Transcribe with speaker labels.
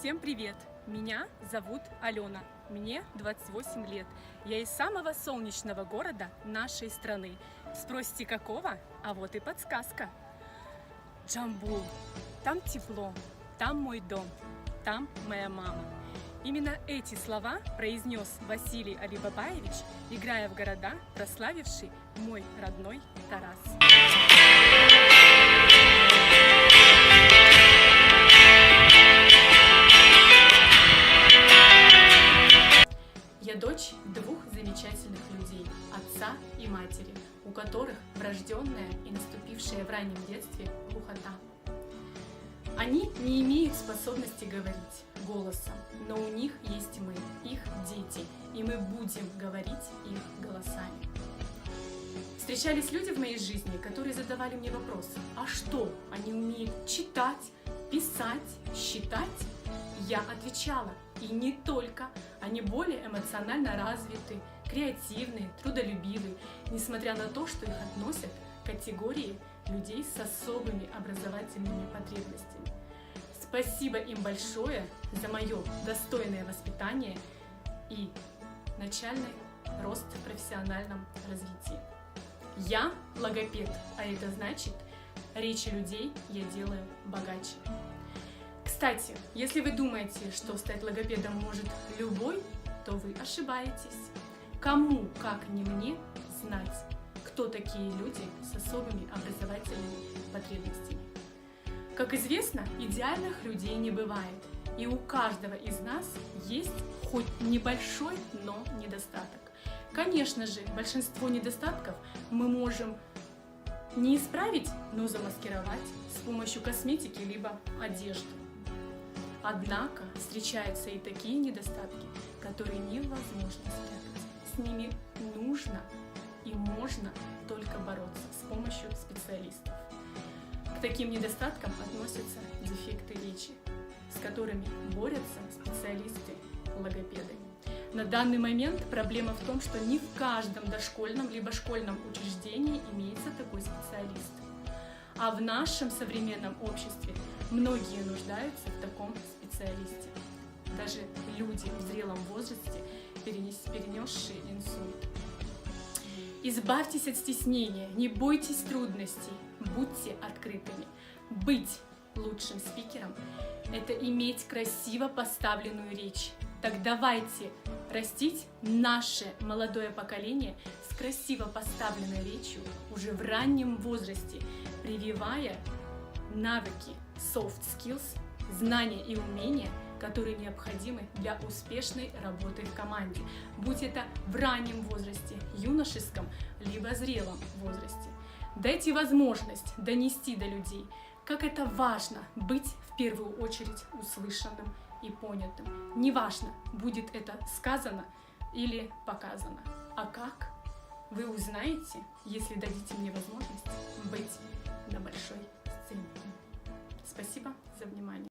Speaker 1: Всем привет! Меня зовут Алена, мне 28 лет. Я из самого солнечного города нашей страны. Спросите, какого? А вот и подсказка. Джамбул. Там тепло, там мой дом, там моя мама. Именно эти слова произнес Василий Алибабаевич, играя в города, прославивший мой родной Тарас. Я дочь двух замечательных людей, отца и матери, у которых врожденная и наступившая в раннем детстве глухота. Они не имеют способности говорить голосом, но у них есть мы, их дети, и мы будем говорить их голосами. Встречались люди в моей жизни, которые задавали мне вопрос: а что, они умеют читать, писать, считать? Я отвечала: и не только, они более эмоционально развиты, креативны, трудолюбивы, несмотря на то, что их относят к категории людей с особыми образовательными потребностями. Спасибо им большое за мое достойное воспитание и начальный рост в профессиональном развитии. Я логопед, а это значит, речи людей я делаю богаче. Кстати, если вы думаете, что стать логопедом может любой, то вы ошибаетесь. Кому, как не мне, знать, кто такие люди с особыми образовательными потребностями. Как известно, идеальных людей не бывает, и у каждого из нас есть хоть небольшой, но недостаток. Конечно же, большинство недостатков мы можем не исправить, но замаскировать с помощью косметики либо одежды. Однако встречаются и такие недостатки, которые невозможно спрятать. С ними нужно и можно только бороться с помощью специалистов. К таким недостаткам относятся дефекты речи, с которыми борются специалисты-логопеды. На данный момент проблема в том, что не в каждом дошкольном либо школьном учреждении имеется такой специалист. А в нашем современном обществе многие нуждаются в таком специалисте. Даже люди в зрелом возрасте, перенесшие инсульт. Избавьтесь от стеснения, не бойтесь трудностей, будьте открытыми. Быть лучшим спикером – это иметь красиво поставленную речь. Так давайте растить наше молодое поколение с красиво поставленной речью уже в раннем возрасте, прививая навыки, soft skills, знания и умения, которые необходимы для успешной работы в команде, будь это в раннем возрасте, юношеском, либо зрелом возрасте. Дайте возможность донести до людей, как это важно быть в первую очередь услышанным и понятым. Неважно, будет это сказано или показано. А как? Вы узнаете, если дадите мне возможность быть на большой сцене. Спасибо за внимание.